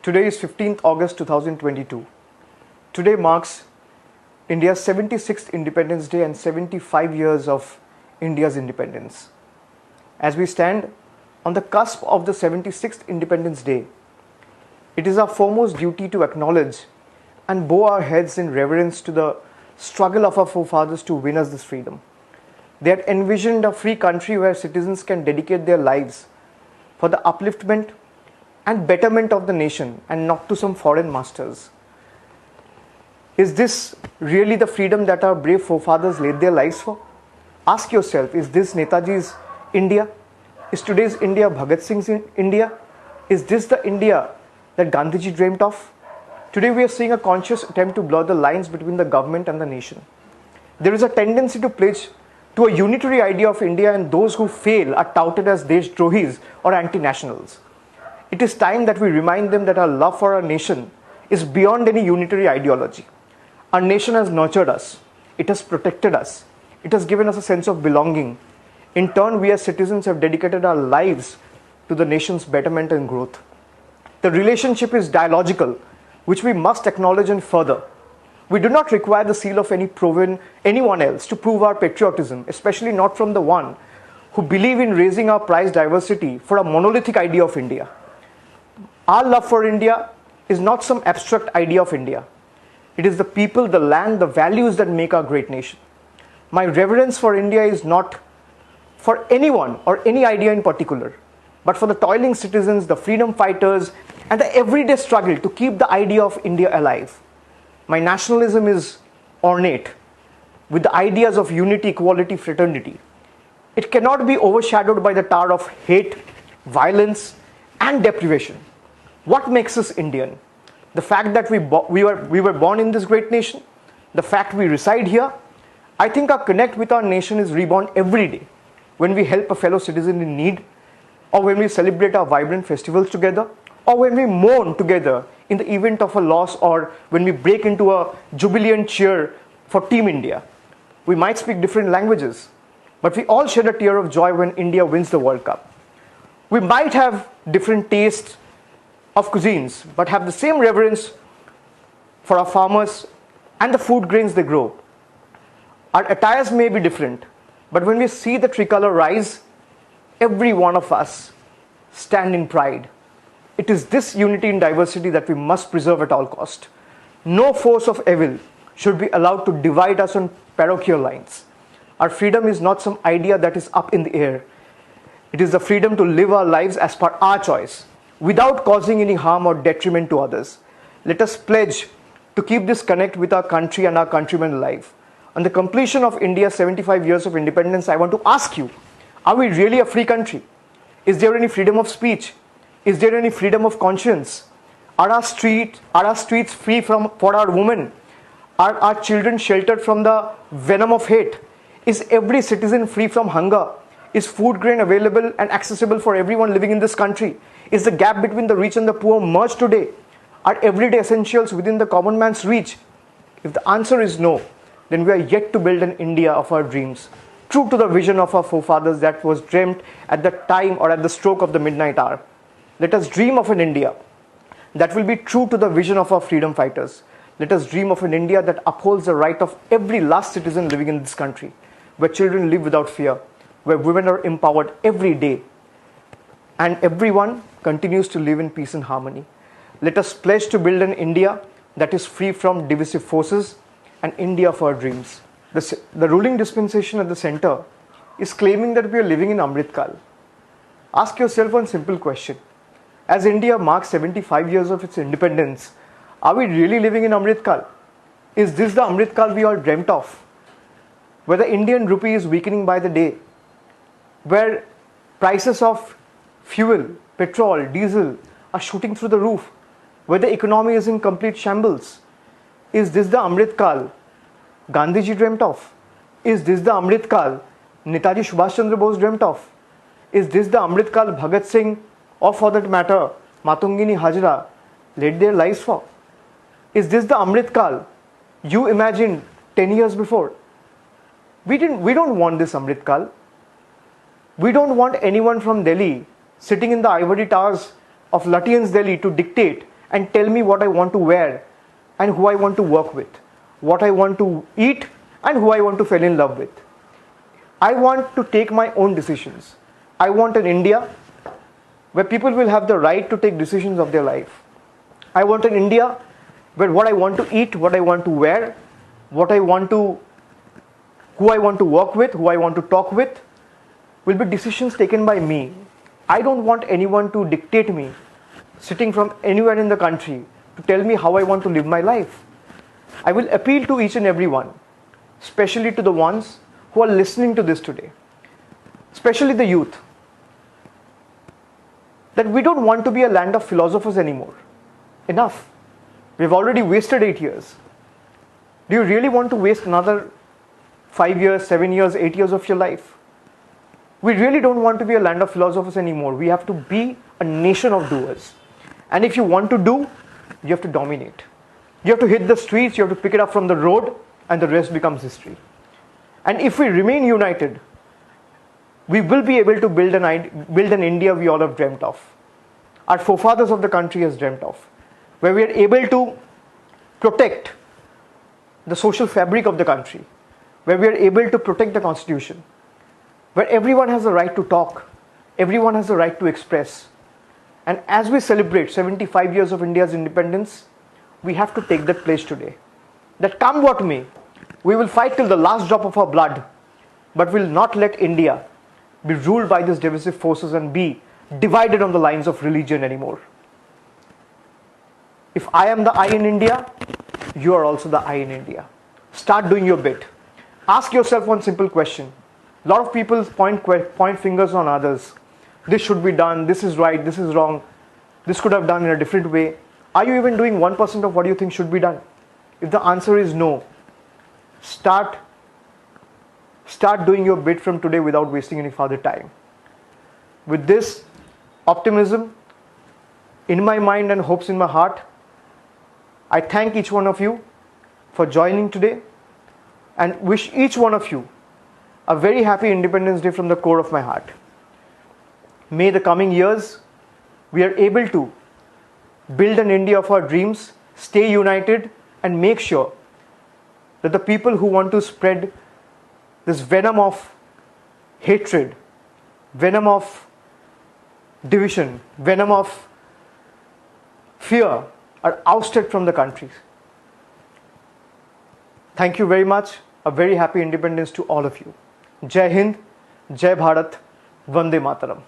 Today is 15th August 2022. Today marks India's 76th Independence Day and 75 years of India's independence. As we stand on the cusp of the 76th Independence Day, it is our foremost duty to acknowledge and bow our heads in reverence to the struggle of our forefathers to win us this freedom. They had envisioned a free country where citizens can dedicate their lives for the upliftment and betterment of the nation and not to some foreign masters. Is this really the freedom that our brave forefathers laid their lives for? Ask yourself, is this Netaji's India? Is today's India Bhagat Singh's India? Is this the India that Gandhiji dreamt of? Today we are seeing a conscious attempt to blur the lines between the government and the nation. There is a tendency to pledge to a unitary idea of India, and those who fail are touted as Deshdrohis or anti-nationals. It is time that we remind them that our love for our nation is beyond any unitary ideology. Our nation has nurtured us. It has protected us. It has given us a sense of belonging. In turn, we as citizens have dedicated our lives to the nation's betterment and growth. The relationship is dialogical, which we must acknowledge and further. We do not require the seal of anyone else to prove our patriotism, especially not from the one who believe in raising our prized diversity for a monolithic idea of India. Our love for India is not some abstract idea of India. It is the people, the land, the values that make our great nation. My reverence for India is not for anyone or any idea in particular, but for the toiling citizens, the freedom fighters, and the everyday struggle to keep the idea of India alive. My nationalism is ornate with the ideas of unity, equality, fraternity. It cannot be overshadowed by the tar of hate, violence, and deprivation. What makes us Indian? The fact that we were born in this great nation, the fact we reside here. I think our connect with our nation is reborn every day when we help a fellow citizen in need, or when we celebrate our vibrant festivals together, or when we mourn together in the event of a loss, or when we break into a jubilant cheer for Team India. We might speak different languages, but we all shed a tear of joy when India wins the World Cup. We might have different tastes of cuisines, but have the same reverence for our farmers and the food grains they grow. Our attires may be different, but when we see the tricolor rise, every one of us stand in pride. It is this unity in diversity that we must preserve at all cost. No force of evil should be allowed to divide us on parochial lines. Our freedom is not some idea that is up in the air. It is the freedom to live our lives as per our choice, without causing any harm or detriment to others. Let us pledge to keep this connect with our country and our countrymen alive. On the completion of India's 75 years of independence, I want to ask you, are we really a free country? Is there any freedom of speech? Is there any freedom of conscience? Are our streets free for our women? Are our children sheltered from the venom of hate? Is every citizen free from hunger? Is food grain available and accessible for everyone living in this country? Is the gap between the rich and the poor merged today? Are everyday essentials within the common man's reach? If the answer is no, then we are yet to build an India of our dreams, true to the vision of our forefathers that was dreamt at the time or at the stroke of the midnight hour. Let us dream of an India that will be true to the vision of our freedom fighters. Let us dream of an India that upholds the right of every last citizen living in this country, where children live without fear, where women are empowered every day, and everyone continues to live in peace and harmony. Let us pledge to build an India that is free from divisive forces, an India of our dreams. The ruling dispensation at the center is claiming that we are living in Amrit Kal. Ask yourself one simple question. As India marks 75 years of its independence, are we really living in Amrit Kal? Is this the Amrit Kal we all dreamt of? Where the Indian rupee is weakening by the day, where prices of fuel, petrol, diesel are shooting through the roof, where the economy is in complete shambles. Is this the Amrit Kal Gandhiji dreamt of? Is this the Amrit Kal Netaji Subhash Chandra Bose dreamt of? Is this the Amrit Kal Bhagat Singh, or for that matter, Matungini Hajra, laid their lives for? Is this the Amrit Kal you imagined 10 years before? We don't want this Amrit Kal. We don't want anyone from Delhi sitting in the ivory towers of Lutyens' Delhi to dictate and tell me what I want to wear and who I want to work with, what I want to eat and who I want to fall in love with. I want to take my own decisions. I want an India where people will have the right to take decisions of their life. I want an India where what I want to eat, what I want to wear, who I want to work with, who I want to talk with, will be decisions taken by me. I don't want anyone to dictate me, sitting from anywhere in the country, to tell me how I want to live my life. I will appeal to each and every one, especially to the ones who are listening to this today, especially the youth, that we don't want to be a land of philosophers anymore. Enough. We've already wasted 8 years. Do you really want to waste another 5 years, 7 years, 8 years of your life? We really don't want to be a land of philosophers anymore. We have to be a nation of doers. And if you want to do, you have to dominate. You have to hit the streets, you have to pick it up from the road, and the rest becomes history. And if we remain united, we will be able to build an India we all have dreamt of. Our forefathers of the country has dreamt of, where we are able to protect the social fabric of the country, where we are able to protect the constitution, where everyone has the right to talk, everyone has the right to express. And as we celebrate 75 years of India's independence, we have to take that place today. That come what may, we will fight till the last drop of our blood, but will not let India be ruled by these divisive forces and be divided on the lines of religion anymore. If I am the I in India, you are also the I in India. Start doing your bit. Ask yourself one simple question. A lot of people point fingers on others. This should be done, this is right, this is wrong, this could have done in a different way. Are you even doing 1% of what you think should be done? If the answer is no, start doing your bit from today without wasting any further time. With this optimism in my mind and hopes in my heart, I thank each one of you for joining today and wish each one of you a very happy Independence Day from the core of my heart. May the coming years we are able to build an India of our dreams, stay united, and make sure that the people who want to spread this venom of hatred, venom of division, venom of fear are ousted from the country. Thank you very much. A very happy independence to all of you. Jai Hind, Jai Bharat, Vande Mataram.